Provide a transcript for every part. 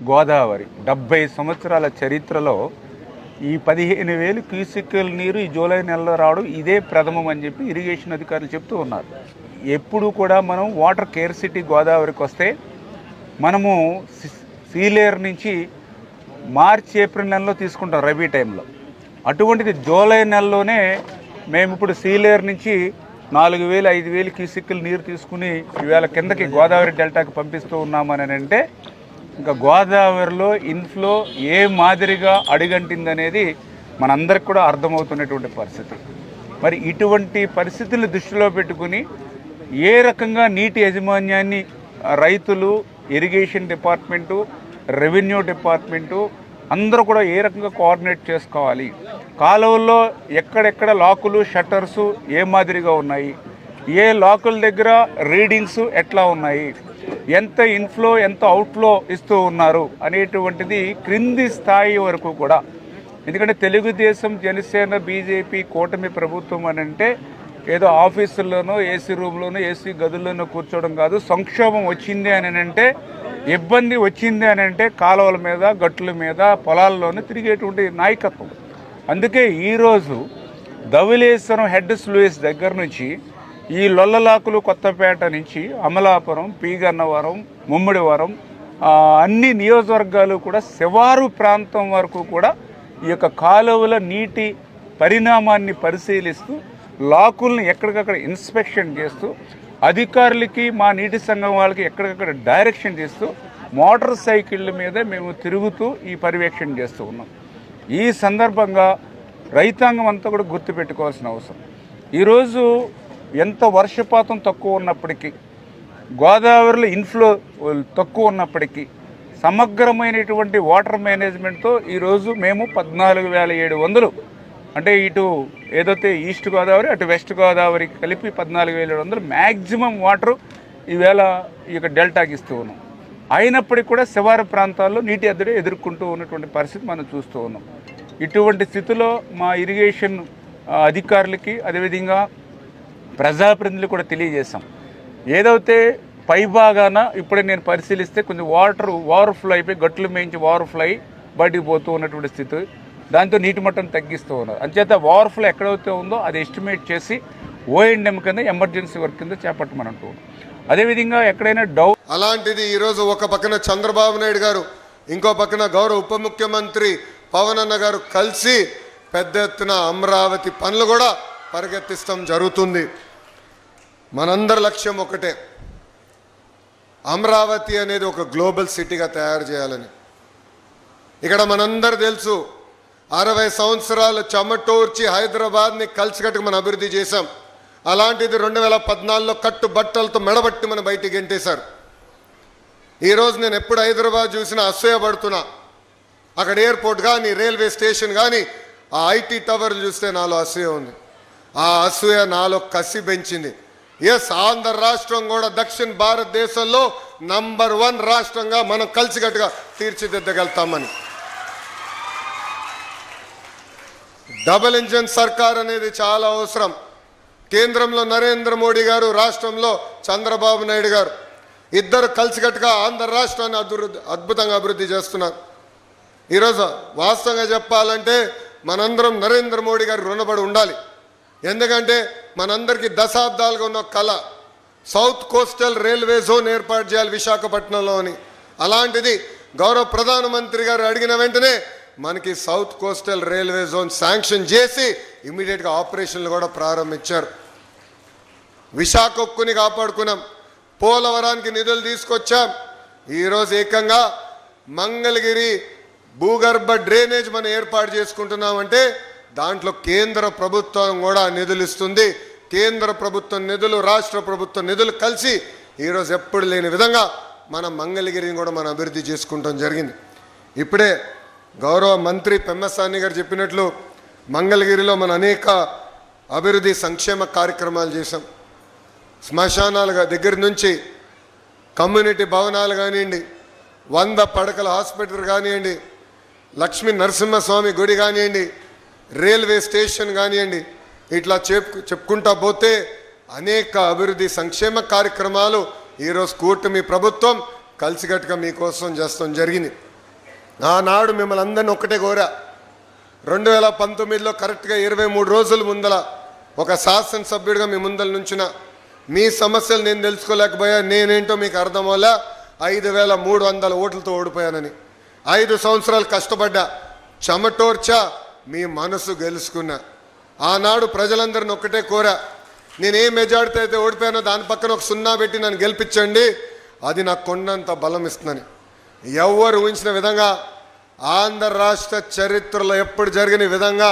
గోదావరి 70 సంవత్సరాల చరిత్రలో ఈ 15,000 క్యూసెక్కుల నీరు ఈ జూలై నెలలో రావడం ఇదే ప్రథమం అని చెప్పి ఇరిగేషన్ అధికారులు చెప్తూ ఉన్నారు. ఎప్పుడు కూడా మనం వాటర్ కేర్ సిటీ గోదావరికి వస్తే మనము సీలేరు నుంచి మార్చి ఏప్రిల్ నెలలో తీసుకుంటాం రబీ టైంలో. అటువంటిది జూలై నెలలోనే మేము ఇప్పుడు సీలేరు నుంచి 4,000 5,000 క్యూసెక్కుల నీరు తీసుకుని ఈవేళ కిందకి గోదావరి డెల్టాకి పంపిస్తూ ఉన్నామని అంటే ఇంకా గోదావరిలో ఇన్ఫ్లో ఏ మాదిరిగా అడుగంటిందనేది మనందరికి కూడా అర్థమవుతున్నటువంటి పరిస్థితి. మరి ఇటువంటి పరిస్థితులను దృష్టిలో పెట్టుకుని ఏ రకంగా నీటి యాజమాన్యాన్ని రైతులు, ఇరిగేషన్ డిపార్ట్మెంటు, రెవెన్యూ డిపార్ట్మెంటు అందరూ కూడా ఏ రకంగా కోఆర్డినేట్ చేసుకోవాలి, కాలువల్లో ఎక్కడెక్కడ లాకులు షట్టర్సు ఏ మాదిరిగా ఉన్నాయి, ఏ లాకుల దగ్గర రీడింగ్స్ ఎట్లా ఉన్నాయి, ఎంత ఇన్ఫ్లో ఎంత అవుట్ఫ్లో ఇస్తూ ఉన్నారు అనేటువంటిది క్రింది స్థాయి వరకు కూడా. ఎందుకంటే తెలుగుదేశం, జనసేన, బీజేపీ కూటమి ప్రభుత్వం అని అంటే ఏదో ఆఫీసుల్లోనో ఏసీ రూమ్లోనో ఏసీ గదుల్లోనో కూర్చోవడం కాదు. సంక్షోభం వచ్చింది అని అంటే, ఇబ్బంది వచ్చింది అని అంటే కాలువల మీద, గట్టుల మీద, పొలాల్లోనూ తిరిగేటువంటి నాయకత్వం. అందుకే ఈరోజు ధవళేశ్వరం హెడ్ స్లూయిస్ దగ్గర నుంచి ఈ లొల్లలాకులు, కొత్తపేట నుంచి అమలాపురం, పీగన్నవరం, ముమ్మిడివరం అన్ని నియోజకవర్గాలు కూడా శివారు ప్రాంతం వరకు కూడా ఈ యొక్క కాలువల నీటి పరిణామాన్ని పరిశీలిస్తూ లాకుల్ని ఎక్కడికక్కడ ఇన్స్పెక్షన్ చేస్తూ అధికారులకి, మా నీటి సంఘం వాళ్ళకి ఎక్కడికక్కడ డైరెక్షన్ చేస్తూ మోటార్ సైకిళ్ళ మీద మేము తిరుగుతూ ఈ పర్యవేక్షణ చేస్తూ ఉన్నాం. ఈ సందర్భంగా రైతాంగం అంతా కూడా గుర్తుపెట్టుకోవాల్సిన అవసరం. ఈరోజు ఎంత వర్షపాతం తక్కువ ఉన్నప్పటికీ, గోదావరిలో ఇన్ఫ్లో తక్కువ ఉన్నప్పటికీ సమగ్రమైనటువంటి వాటర్ మేనేజ్మెంట్తో ఈరోజు మేము 14,700 అంటే ఇటు ఏదైతే ఈస్ట్ గోదావరి అటు వెస్ట్ గోదావరి కలిపి 14,700 మ్యాక్సిమం వాటరు ఈవేళ ఈ యొక్క డెల్టాకి ఇస్తూ ఉన్నాం. అయినప్పటికీ కూడా శివారు ప్రాంతాల్లో నీటి ఎద్దడి ఎదుర్కొంటూ ఉన్నటువంటి పరిస్థితి మనం చూస్తూ ఉన్నాం. ఇటువంటి స్థితిలో మా ఇరిగేషన్ అధికారులకి, అదేవిధంగా ప్రజాప్రతినిధులు కూడా తెలియజేశాం. ఏదైతే పైభాగాన ఇప్పుడే నేను పరిశీలిస్తే కొంచెం వాటర్ ఫ్లో అయిపోయి గట్లు మేయించి వాటర్ ఫ్లో అయి బయటికి పోతూ ఉన్నటువంటి స్థితి, దాంతో నీటి మట్టం తగ్గిస్తూ ఉన్నారు. అంచేత వాటర్ ఫ్లో ఎక్కడైతే ఉందో అది ఎస్టిమేట్ చేసి ఓఎండ్ఎం కింద ఎమర్జెన్సీ వర్క్ కింద చేపట్టమనంటూ, అదేవిధంగా ఎక్కడైనా అలాంటిది ఈరోజు ఒక పక్కన చంద్రబాబు నాయుడు గారు, ఇంకో పక్కన గౌరవ ఉప ముఖ్యమంత్రి పవన్ అన్న గారు కలిసి పెద్ద ఎత్తున అమరావతి పనులు కూడా పరిగెత్తిస్తాం జరుగుతుంది. మనందరి లక్ష్యం ఒకటే, అమరావతి అనేది ఒక గ్లోబల్ సిటీగా తయారు చేయాలని. ఇక్కడ మనందరూ తెలుసు, 60 సంవత్సరాలు చెమటోర్చి హైదరాబాద్ని కలిసికట్టుకు మనం అభివృద్ధి చేశాం. అలాంటిది 2014లో కట్టుబట్టలతో మెడబట్టి మనం బయటికి గెంటేశారు. ఈరోజు నేను ఎప్పుడు హైదరాబాద్ చూసినా అసూయపడుతున్నా. అక్కడ ఎయిర్పోర్ట్ కానీ, రైల్వే స్టేషన్ కానీ, ఆ ఐటీ టవర్లు చూస్తే నాలో అసూయ ఉంది. ఆ అసూయ నాలో కసి పెంచింది. ఎస్, ఆంధ్ర రాష్ట్రం కూడా దక్షిణ భారతదేశంలో నంబర్ 1 రాష్ట్రంగా మనం కలిసికట్టుగా తీర్చిదిద్దగలుగుతామని. డబుల్ ఇంజన్ సర్కార్ అనేది చాలా అవసరం. కేంద్రంలో నరేంద్ర మోడీ గారు, రాష్ట్రంలో చంద్రబాబు నాయుడు గారు ఇద్దరు కలిసికట్టుగా ఆంధ్ర రాష్ట్రాన్ని అద్భుతంగా అభివృద్ధి చేస్తున్నారు. ఈరోజు వాస్తవంగా చెప్పాలంటే మనందరం నరేంద్ర మోడీ గారు రుణపడి ఉండాలి. ఎందుకంటే మనందరికీ దశాబ్దాలుగా ఉన్న కళ సౌత్ కోస్టల్ రైల్వే జోన్ ఏర్పాటు చేయాలి విశాఖపట్నంలోని. అలాంటిది గౌరవ ప్రధానమంత్రి గారు అడిగిన వెంటనే మనకి south coastal railway zone sanction చేసి ఇమీడియట్గా ఆపరేషన్లు కూడా ప్రారంభించారు. విశాఖ ఉక్కుని కాపాడుకున్నాం, పోలవరానికి నిధులు తీసుకొచ్చాం. ఈరోజు ఏకంగా మంగళగిరి భూగర్భ డ్రైనేజ్ మనం ఏర్పాటు చేసుకుంటున్నామంటే దాంట్లో కేంద్ర ప్రభుత్వం కూడా నిధులు ఇస్తుంది. కేంద్ర ప్రభుత్వం నిధులు, రాష్ట్ర ప్రభుత్వం నిధులు కలిసి ఈరోజు ఎప్పుడు లేని విధంగా మనం మంగళగిరిని కూడా మనం అభివృద్ధి చేసుకుంటాం జరిగింది. ఇప్పుడే గౌరవ మంత్రి పెమ్మసాని గారు చెప్పినట్లు మంగళగిరిలో మన అనేక అభివృద్ధి సంక్షేమ కార్యక్రమాలు చేశాం. శ్మశానాల దగ్గర నుంచి కమ్యూనిటీ భవనాలు కానివ్వండి, 100 పడకల హాస్పిటల్ కానివ్వండి, లక్ష్మీ నరసింహస్వామి గుడి కానివ్వండి, రైల్వే స్టేషన్ కానివ్వండి, ఇట్లా చెప్పుకుంటా పోతే అనేక అభివృద్ధి సంక్షేమ కార్యక్రమాలు ఈరోజు కూటమి ప్రభుత్వం కలిసికట్టుగా మీకోసం చేస్తాం జరిగింది. ఆనాడు మిమ్మల్ని అందరినీ ఒక్కటే కోరా, 2019లో కరెక్ట్గా 23 రోజుల ముందల ఒక శాసనసభ్యుడిగా మీ ముందల నుంచిన మీ సమస్యలు నేను తెలుసుకోలేకపోయా, నేనేంటో మీకు అర్థం వల్ల 5300 ఓట్లతో ఓడిపోయానని. 5 సంవత్సరాలు కష్టపడ్డా, చెమటోర్చా, మీ మనసు గెలుచుకున్నా. ఆనాడు ప్రజలందరిని ఒక్కటే కోరా, నేను ఏ మెజార్టీ అయితే ఓడిపోయానో దాని పక్కన ఒక 0 పెట్టి నన్ను గెలిపించండి, అది నాకు కొండంత బలం ఇస్తుందని. ఎవరు ఊహించిన విధంగా ఆంధ్ర రాష్ట్ర చరిత్రలో ఎప్పుడు జరిగిన విధంగా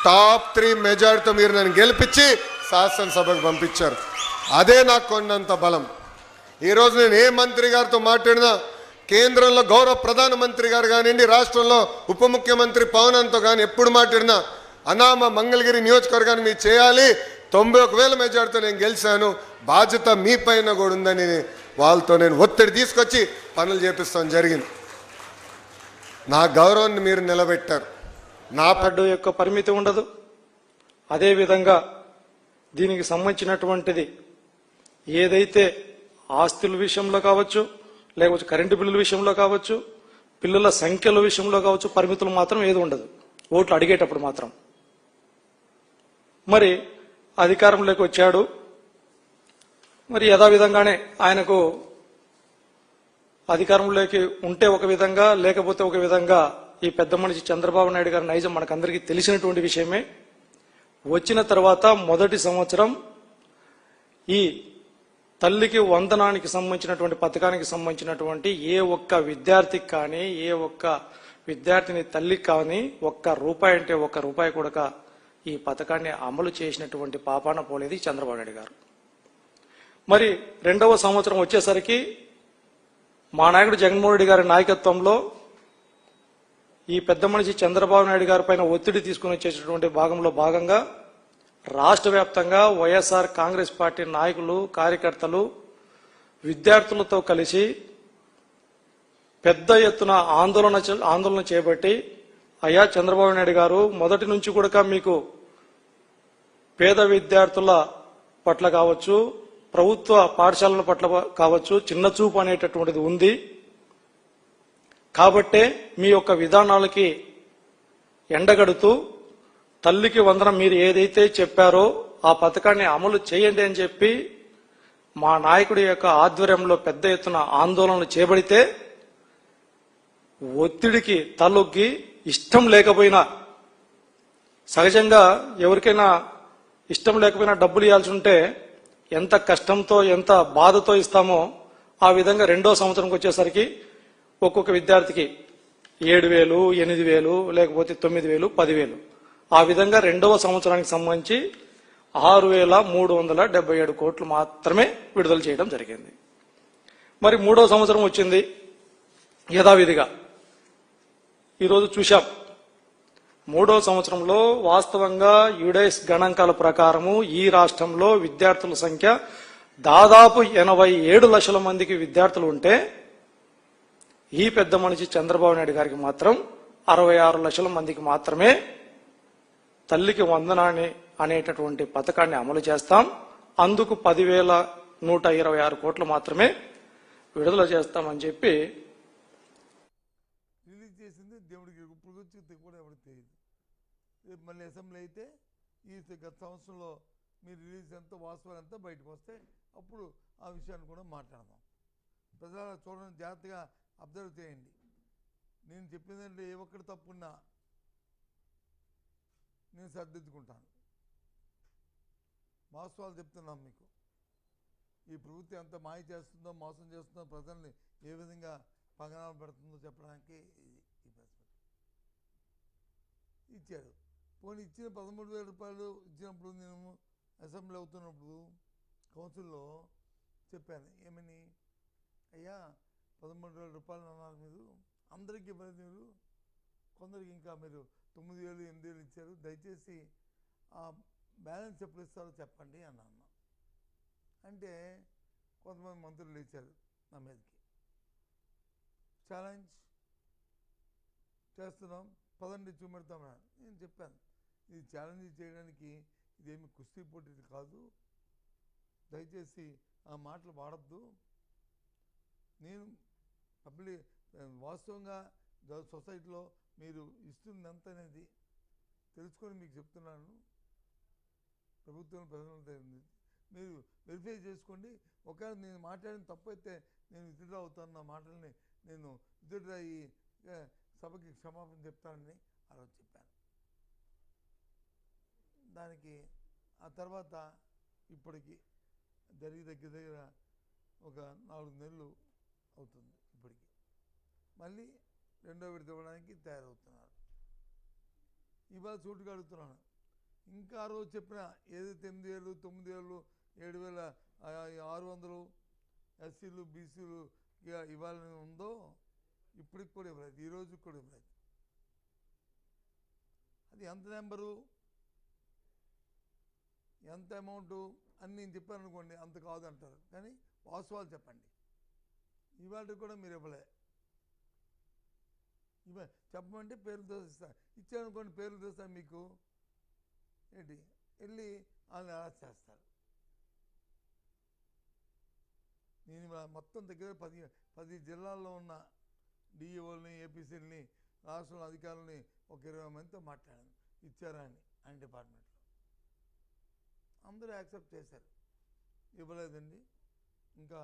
టాప్ 3 మెజార్టీతో మీరు నన్ను గెలిపించి శాసనసభకు పంపించారు. అదే నాకు కొండంత బలం. ఈరోజు నేను ఏ మంత్రి గారితో మాట్లాడినా, కేంద్రంలో గౌరవ ప్రధానమంత్రి గారు కానివ్వండి, రాష్ట్రంలో ఉప ముఖ్యమంత్రి పవన్తో కానీ ఎప్పుడు మాట్లాడినా, అనామ మంగళగిరి నియోజకవర్గాన్ని మీరు చేయాలి, 91,000 మెజార్టీతో నేను గెలిచాను, బాధ్యత మీ పైన కూడా ఉందని వాళ్ళతో నేను ఒత్తిడి తీసుకొచ్చి పనులు చేపిస్తాం జరిగింది. నా గౌరవాన్ని మీరు నిలబెట్టారు. నా పడ్డు యొక్క పరిమితి ఉండదు. అదేవిధంగా దీనికి సంబంధించినటువంటిది ఏదైతే ఆస్తుల విషయంలో కావచ్చు, లేకపోతే కరెంటు బిల్లుల విషయంలో కావచ్చు, పిల్లల సంఖ్యల విషయంలో కావచ్చు, పరిమితులు మాత్రం ఏది ఉండదు ఓట్లు అడిగేటప్పుడు మాత్రం. మరి అధికారంలోకి వచ్చాడు, మరి యథావిధంగానే ఆయనకు అధికారంలోకి ఉంటే ఒక విధంగా, లేకపోతే ఒక విధంగా ఈ పెద్ద మనిషి చంద్రబాబు నాయుడు గారి నైజం మనకందరికీ తెలిసినటువంటి విషయమే. వచ్చిన తర్వాత మొదటి సంవత్సరం ఈ తల్లికి వందనానికి సంబంధించినటువంటి పథకానికి సంబంధించినటువంటి ఏ ఒక్క విద్యార్థికి కానీ, ఏ ఒక్క విద్యార్థిని తల్లికి కానీ ₹1 అంటే ₹1 కూడా ఈ పథకాన్ని అమలు చేసినటువంటి పాపాన పోలేదు చంద్రబాబు నాయుడు గారు. మరి రెండవ సంవత్సరం వచ్చేసరికి మా నాయకుడు జగన్మోహన్ రెడ్డి గారి నాయకత్వంలో ఈ పెద్ద మనిషి చంద్రబాబు నాయుడు గారి పైన ఒత్తిడి తీసుకుని వచ్చేటటువంటి భాగంగా రాష్ట్ర వ్యాప్తంగా వైఎస్ఆర్ కాంగ్రెస్ పార్టీ నాయకులు, కార్యకర్తలు, విద్యార్థులతో కలిసి పెద్ద ఎత్తున ఆందోళన చేపట్టి, అయ్యా చంద్రబాబు నాయుడు గారు, మొదటి నుంచి కూడా మీకు పేద విద్యార్థుల పట్ల కావచ్చు, ప్రభుత్వ పాఠశాలల పట్ల కావచ్చు, చిన్న చూపు అనేటటువంటిది ఉంది. కాబట్టే మీ యొక్క విధానాలకి ఎండగడుతూ తల్లికి వందనం మీరు ఏదైతే చెప్పారో ఆ పథకాన్ని అమలు చేయండి అని చెప్పి మా నాయకుడి యొక్క ఆధ్వర్యంలో పెద్ద ఎత్తున ఆందోళనలు చేపడితే, ఒత్తిడికి తలొగ్గి ఇష్టం లేకపోయినా, సహజంగా ఎవరికైనా ఇష్టం లేకపోయినా డబ్బులు ఇవ్వాల్సి ఉంటే ఎంత కష్టంతో ఎంత బాధతో ఇస్తామో ఆ విధంగా రెండో సంవత్సరంకి వచ్చేసరికి ఒక్కొక్క విద్యార్థికి 7,000, 8,000, లేకపోతే 9,000, 10,000 ఆ విధంగా రెండవ సంవత్సరానికి సంబంధించి 6,377 కోట్లు మాత్రమే విడుదల చేయడం జరిగింది. మరి మూడో సంవత్సరం వచ్చింది, యథావిధిగా ఈరోజు చూశాం. మూడో సంవత్సరంలో వాస్తవంగా యుడైస్ గణాంకాల ప్రకారము ఈ రాష్ట్రంలో విద్యార్థుల సంఖ్య దాదాపు 87 లక్షల మందికి విద్యార్థులు ఉంటే, ఈ పెద్ద మనిషి చంద్రబాబు నాయుడు గారికి మాత్రం 66 లక్షల మందికి మాత్రమే తల్లికి వందనాన్ని అనేటటువంటి పథకాన్ని అమలు చేస్తాం, అందుకు 10,126 కోట్లు మాత్రమే విడుదల చేస్తామని చెప్పి రిలీజ్ చేసింది. దేవుడికి ఇప్పుడు గురించి కూడా ఎవరికి తెలియదు. రేపు మళ్ళీ అసెంబ్లీ అయితే ఈ గత సంవత్సరంలో మీరు రిలీజ్ ఎంత వాస్తవాలు ఎంత బయటకు వస్తే అప్పుడు ఆ విషయాన్ని కూడా మాట్లాడదాం. ప్రజల చూడండి, జాగ్రత్తగా అబ్జర్వ్ చేయండి. నేను చెప్పిందంటే ఏ ఒక్కటి తప్పున్నా నేను సర్దిద్దుకుంటాను. వాస్తవాలు చెప్తున్నాం మీకు. ఈ ప్రభుత్వం ఎంత మాయ చేస్తుందో, మోసం చేస్తుందో, ప్రజల్ని ఏ విధంగా పంగనాలు పెడుతుందో చెప్పడానికి ఈ ప్రెస్ ఇచ్చాడు. పోనీ ఇచ్చిన 13,000 రూపాయలు ఇచ్చినప్పుడు నేను అసెంబ్లీ అవుతున్నప్పుడు కౌన్సిల్లో చెప్పాను, ఏమని, అయ్యా 13,000 రూపాయలు అన్నారు మీరు, అందరికీ ఇవ్వలేదు మీరు, కొందరికి ఇంకా మీరు 9,000, 8,000 ఇచ్చారు, దయచేసి ఆ బ్యాలెన్స్ ఎప్పుడు ఇస్తారో చెప్పండి అన్నాను. అంటే కొంతమంది మంత్రులు ఇచ్చారు నా మీదకి, ఛాలెంజ్ చేస్తున్నాం, పదండి చూపెడతామని నేను చెప్పాను. ఇది ఛాలెంజ్ చేయడానికి ఇదేమి కుస్తీ పోటీ కాదు, దయచేసి ఆ మాటలు వాడద్దు. నేను పబ్లిక్ వాస్తవంగా సొసైటీలో మీరు ఇస్తుంది ఎంత అనేది తెలుసుకొని మీకు చెప్తున్నాను. ప్రభుత్వం ప్రజలు మీరు వెరిఫై చేసుకోండి. ఒకవేళ నేను మాట్లాడిన తప్పు అయితే నేను విత్డ్రా అవుతాను, నా మాటల్ని నేను విత్డ్రా అయ్యి సభకి క్షమాపణ చెప్తానని ఆ రోజు చెప్పాను. దానికి ఆ తర్వాత ఇప్పటికి దగ్గర ఒక 4 నెలలు అవుతుంది. ఇప్పటికి మళ్ళీ రెండో విడత ఇవ్వడానికి తయారవుతున్నారు. ఇవాళ చోటుగా అడుగుతున్నాను, ఇంకా ఆ రోజు చెప్పిన ఏదైతే 8,000, 9,000, 7,600 ఎస్సీలు బీసీలు ఇవ్వాలని ఉందో ఇప్పటికి కూడా ఇవ్వలేదు, ఈ రోజుకి కూడా ఇవ్వలేదు. అది ఎంత నెంబరు, ఎంత అమౌంటు అని నేను చెప్పాను అనుకోండి, అంత కాదు అంటారు. కానీ వాస్తవాలు చెప్పండి. ఇవాళ కూడా మీరు ఇవ్వలే. చెప్పమంటే పేర్లు తెస్తా, ఇచ్చారనుకోండి పేర్లు తెస్తా మీకు ఏంటి వెళ్ళి వాళ్ళని అరెస్ట్ చేస్తారు. నేను మొత్తం దగ్గర 10 జిల్లాల్లో ఉన్న డిఈఓల్ని, ఏపీసీలని, రాష్ట్రంలో అధికారులని ఒక 20 మందితో మాట్లాడాను, ఇచ్చారా అని ఆయన డిపార్ట్మెంట్లో. అందరూ యాక్సెప్ట్ చేశారు, ఇవ్వలేదండి ఇంకా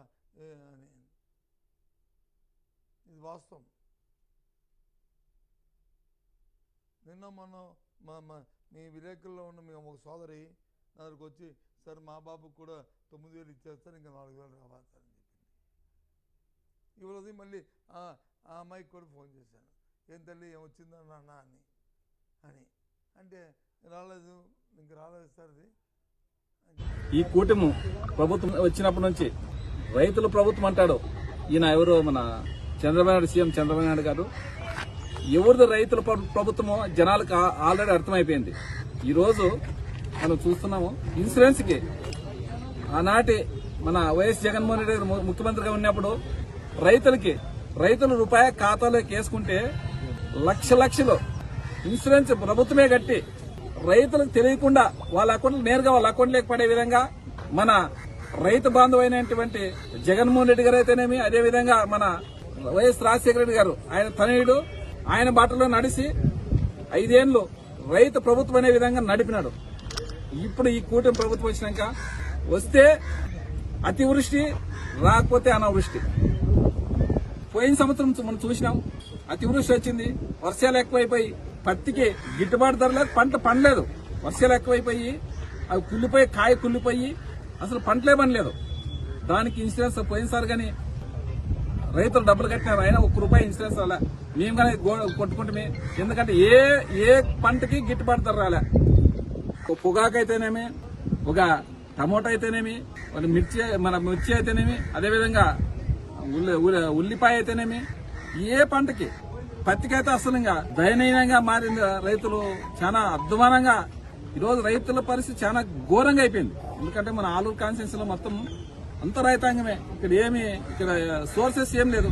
అని. ఇది వాస్తవం. నిన్న మొన్న మీ విలేకరులో ఉన్న మీ ఒక సోదరి నా దగ్గరకు వచ్చి, సార్ మా బాబుకు కూడా 9,000 ఇచ్చేస్తారు, ఇంకా 4,000 రావాలి సార్ అని చెప్పింది. ఇవ్వలేదు. మళ్ళీ ఆ అమ్మాయికి కూడా ఫోన్ చేశాను, ఏం తల్లి ఏమొచ్చిందా నాన్న అని అంటే రాలేదు, ఇంక రాలేదు సార్ అది. ఈ కూటమి ప్రభుత్వం వచ్చినప్పటి నుంచి రైతుల ప్రభుత్వం అంటాడు ఈయన. ఎవరు మన చంద్రబాబు నాయుడు, సీఎం చంద్రబాబు నాయుడు గారు. ఎవరిది రైతుల ప్రభుత్వమో జనాలకు ఆల్రెడీ అర్థమైపోయింది. ఈరోజు మనం చూస్తున్నాము, ఇన్సూరెన్స్ కి ఆనాటి మన వైఎస్ జగన్మోహన్ రెడ్డి గారు ముఖ్యమంత్రిగా ఉన్నప్పుడు రైతులు రూపాయి ఖాతాలోకి వేసుకుంటే లక్షలు ఇన్సూరెన్స్ ప్రభుత్వమే కట్టి రైతులకు తెలియకుండా వాళ్ళ అకౌంట్లు నేరుగా వాళ్ళ అకౌంట్లోకి పడే విధంగా మన రైతు బాంధవైనటువంటి జగన్మోహన్ రెడ్డి గారు అయితేనేమి, అదేవిధంగా మన వైఎస్ రాజశేఖర రెడ్డి గారు ఆయన తనయుడు ఆయన బాటలో నడిచి 5 ఏళ్లు రైతు ప్రభుత్వం అనే విధంగా నడిపినాడు. ఇప్పుడు ఈ కూటమి ప్రభుత్వం వచ్చినాక వస్తే అతివృష్టి, రాకపోతే అనావృష్టి. పోయిన సంవత్సరం మనం చూసినాం, అతివృష్టి వచ్చింది, వర్షాలు ఎక్కువైపోయి పత్తికి గిట్టుబాటు ధర లేదు, పంట పండలేదు. వర్షాలు ఎక్కువైపోయి అవి కుళ్ళిపోయి, కాయ కుళ్ళిపోయి అసలు పంటలే పనిలేదు. దానికి ఇన్సూరెన్స్ పోయినసారి కానీ రైతులు డబ్బులు కట్టినారు, అయినా ₹1 ఇన్సూరెన్స్ రాలే. మేము కానీ కొట్టుకుంటే, ఎందుకంటే ఏ పంటకి గిట్టుబాటు ధర రాలే. పొగాకైతేనేమి, ఒక టమోటా అయితేనేమి, మన మిర్చి అయితేనేమి, అదేవిధంగా ఉల్లిపాయ అయితేనేమి, ఏ పంటకి, పత్తికైతే అసలు ఇంకా దయనీయంగా మారింది. రైతులు చాలా అధ్వానంగా, ఈరోజు రైతుల పరిస్థితి చాలా ఘోరంగా అయిపోయింది. ఎందుకంటే మన ఆలూరు కాన్స్టిట్యున్సీ లో మొత్తం అంత రైతాంగమే. ఇక్కడ సోర్సెస్ ఏం లేదు.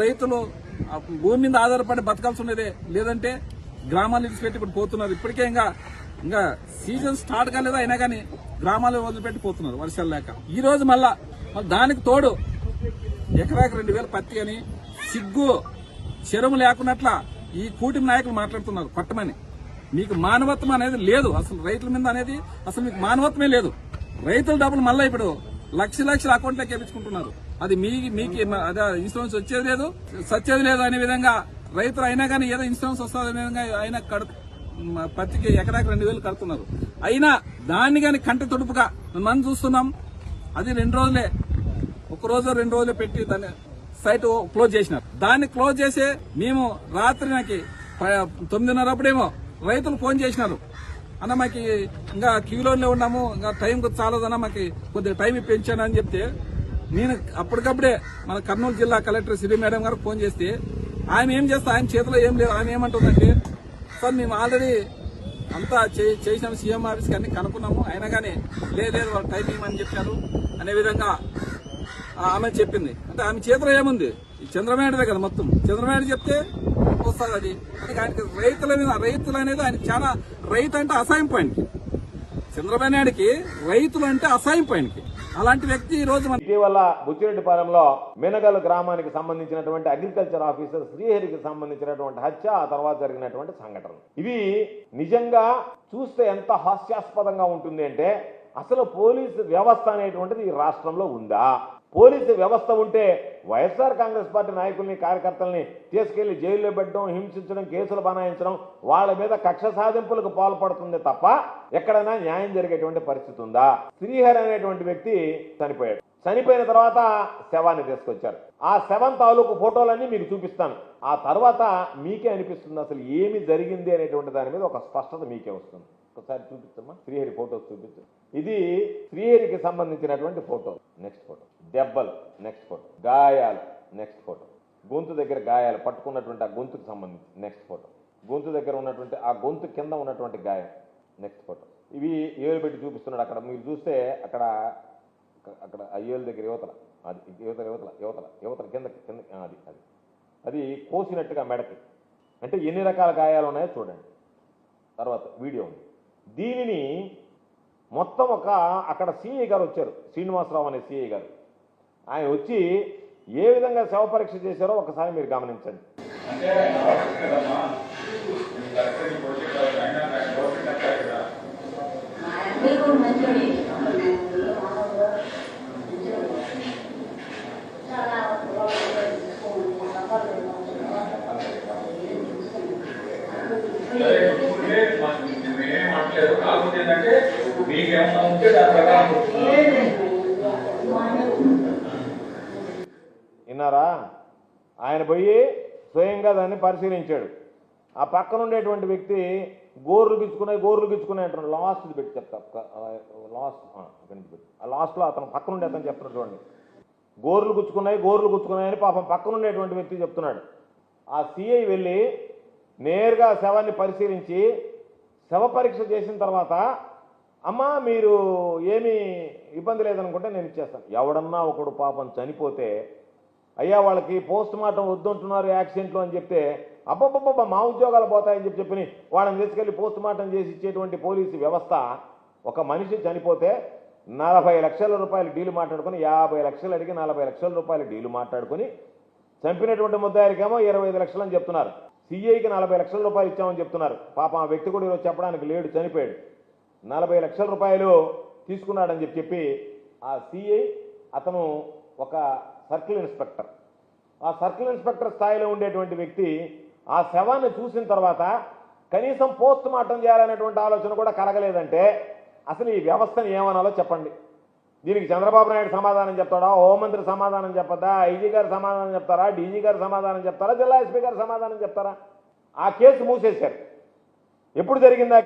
రైతులు భూమి మీద ఆధారపడి బతకాల్సి ఉండేదే, లేదంటే గ్రామాలు విడిచిపెట్టి ఇప్పుడు పోతున్నారు. ఇప్పటికే ఇంకా సీజన్ స్టార్ట్ కాలేదా, అయినా కానీ గ్రామాలు వదిలిపెట్టి పోతున్నారు వర్షాలు లేక. ఈ రోజు మళ్ళా దానికి తోడు ఎకరాకి 2,000 పత్తి అని సిగ్గు శరము లేకున్నట్ల ఈ కూటమి నాయకులు మాట్లాడుతున్నారు కొట్టమని. మీకు మానవత్వం అనేది లేదు అసలు, రైతుల మీద అనేది అసలు మీకు మానవత్వమే లేదు. రైతుల డబ్బులు మళ్ళీ ఇప్పుడు లక్షల అకౌంట్లోకి వేపించుకుంటున్నారు. అది మీకు అదే ఇన్సూరెన్స్ వచ్చేది లేదు, సచ్చేది లేదు అనే విధంగా రైతులు అయినా కానీ ఏదో ఇన్సూరెన్స్ వస్తుంది అనే విధంగా ఆయన పత్తికి ఎకరాకి 2,000 కడుతున్నారు. అయినా దాన్ని కానీ కంటి తొడుపుగా మనం చూస్తున్నాం. అది 2 రోజులే, 1 రోజు 2 రోజులే పెట్టి దాన్ని సైట్ క్లోజ్ చేసినారు. దాన్ని క్లోజ్ చేసి మేము రాత్రి నాకు 9:30 అప్పుడేమో రైతులు ఫోన్ చేసినారు, అన్న మాకు ఇంకా క్యూలోనే ఉన్నాము, ఇంకా టైం చాలదన్నా మాకు కొద్దిగా టైం పెంచాను అని చెప్తే, నేను అప్పటికప్పుడే మన కర్నూలు జిల్లా కలెక్టర్ శ్రీ మేడం గారికి ఫోన్ చేస్తే ఆయన ఏం చేస్తా, ఆయన చేతిలో ఏం లేదు. ఆయన ఏమంటుందంటే, సార్ మేము ఆల్రెడీ అంతా చేసినాము, సీఎం ఆఫీస్కి అన్ని కనుక్కున్నాము, అయినా కానీ లేదు వాళ్ళు టైం ఇవ్వమని చెప్పారు అనే విధంగా ఆమె చెప్పింది. అంటే ఆమె చేతిలో ఏముంది? ఈ చంద్రబాబుదే కదా మొత్తం. చంద్రబాబు చెప్తే వస్తుంది అది. ఆయనకి రైతులు అనేది ఆయనకి చాలా రైతు అంటే అసహింపు ఆయనకి. చంద్రబాబు నాయుడికి రైతులు అంటే అసహింపు ఆయనకి. అలాంటి వ్యక్తి ఈ రోజు ఇటీవల బుచ్చిరెడ్డిపాలెంలో మినగల్ గ్రామానికి సంబంధించినటువంటి అగ్రికల్చర్ ఆఫీసర్ శ్రీహరికి సంబంధించినటువంటి హత్య, ఆ తర్వాత జరిగినటువంటి సంఘటన, ఇవి నిజంగా చూస్తే ఎంత హాస్యాస్పదంగా ఉంటుంది అంటే, అసలు పోలీసు వ్యవస్థ అనేటువంటిది ఈ రాష్ట్రంలో ఉందా? పోలీసు వ్యవస్థ ఉంటే వైఎస్ఆర్ కాంగ్రెస్ పార్టీ నాయకుల్ని, కార్యకర్తల్ని తీసుకెళ్లి జైల్లో పెట్టడం, హింసించడం, కేసులు బనాయించడం, వాళ్ళ మీద కక్ష సాధింపులకు పాల్పడుతుంది తప్ప ఎక్కడైనా న్యాయం జరిగేటువంటి పరిస్థితి ఉందా? శ్రీహరి అనేటువంటి వ్యక్తి చనిపోయాడు. చనిపోయిన తర్వాత శవాన్ని తీసుకొచ్చారు. ఆ శవం తాలూకు ఫోటోలన్నీ మీకు చూపిస్తాను. ఆ తర్వాత మీకే అనిపిస్తుంది అసలు ఏమి జరిగింది అనేటువంటి దాని మీద ఒక స్పష్టత మీకే వస్తుంది. ఒకసారి చూపిస్తామా, శ్రీహరి ఫోటోస్ చూపించు. ఇది శ్రీహరికి సంబంధించినటువంటి ఫోటో. Next photo. దెబ్బలు. Next photo. గాయాలు. Next photo. గొంతు దగ్గర గాయాలు, పట్టుకున్నటువంటి ఆ గొంతుకు సంబంధించి నెక్స్ట్ ఫోటో. గొంతు దగ్గర ఉన్నటువంటి ఆ గొంతు కింద ఉన్నటువంటి గాయం. Next photo. ఇవి ఏలు పెట్టి చూపిస్తున్నాడు. అక్కడ మీరు చూస్తే అక్కడ ఆ ఏలు దగ్గర యువతల, అది యువతల కింద అది అది అది కోసినట్టుగా మెడకి. అంటే ఎన్ని రకాల గాయాలు ఉన్నాయో చూడండి. తర్వాత వీడియో ఉంది. దీనిని మొత్తం అక్కడ సిఐ గారు వచ్చారు, శ్రీనివాసరావు అనే సిఐ గారు. ఆయన వచ్చి ఏ విధంగా శవ పరీక్ష చేశారో ఒకసారి మీరు గమనించండి. కాకపోతే ఏంటంటే మీకేమన్నా ఉంటే దాని ప్రకారం విన్నారా? ఆయన పోయి స్వయంగా దాన్ని పరిశీలించాడు. ఆ పక్కన ఉండేటువంటి వ్యక్తి గోర్లు గిచ్చుకునే అంటున్నాడు. లాస్ట్ పెట్టి చెప్తా, లాస్ట్ అక్కడి నుంచి పెట్టి ఆ లాస్ట్లో అతను పక్కన ఉండే అతను చెప్తున్నాడు. చూడండి, గోర్లు గుచ్చుకున్నాయని పాపం పక్కన ఉండేటువంటి వ్యక్తి చెప్తున్నాడు. ఆ సిఐ వెళ్ళి నేరుగా శవాన్ని పరిశీలించి శవ పరీక్ష చేసిన తర్వాత, అమ్మా మీరు ఏమీ ఇబ్బంది లేదనుకుంటే నేను ఇచ్చేస్తాను. ఎవడన్నా ఒకడు పాపం చనిపోతే, అయ్యా వాళ్ళకి పోస్ట్ మార్టం వద్దంటున్నారు యాక్సిడెంట్లు అని చెప్తే, అబ్బబ్బబ్బబ్బా మా ఉద్యోగాలు పోతాయని చెప్పి వాళ్ళని తీసుకెళ్లి పోస్ట్ మార్టం చేసి ఇచ్చేటువంటి పోలీసు వ్యవస్థ, ఒక మనిషి చనిపోతే 40 లక్షల రూపాయలు డీలు మాట్లాడుకుని, 50 లక్షలు అడిగి 40 లక్షల రూపాయలు డీలు మాట్లాడుకుని, చంపినటువంటి ముద్దాయికేమో 25 లక్షలు అని చెప్తున్నారు. సిఐకి 40 లక్షల రూపాయలు ఇచ్చామని చెప్తున్నారు. పాపం ఆ వ్యక్తి కూడా ఈరోజు చెప్పడానికి లేడు, చనిపోయాడు. 40 లక్షల రూపాయలు తీసుకున్నాడని చెప్పి ఆ సిఐ, అతను ఒక సర్కిల్ ఇన్స్పెక్టర్. ఆ సర్కిల్ ఇన్స్పెక్టర్ స్థాయిలో ఉండేటువంటి వ్యక్తి ఆ శవాన్ని చూసిన తర్వాత కనీసం పోస్ట్ మార్టం చేయాలనేటువంటి ఆలోచన కూడా కలగలేదంటే అసలు ఈ వ్యవస్థను ఏమనాలో చెప్పండి. దీనికి చంద్రబాబు నాయుడు సమాధానం చెప్తాడా, హోంమంత్రి సమాధానం చెప్పదా, ఐజీ గారు సమాధానం చెప్తారా, డీజీ గారు సమాధానం చెప్తారా, జిల్లా ఎస్పీ గారు సమాధానం చెప్తారా? ఆ కేసు మూసేశారు. ఎప్పుడు జరిగిందా?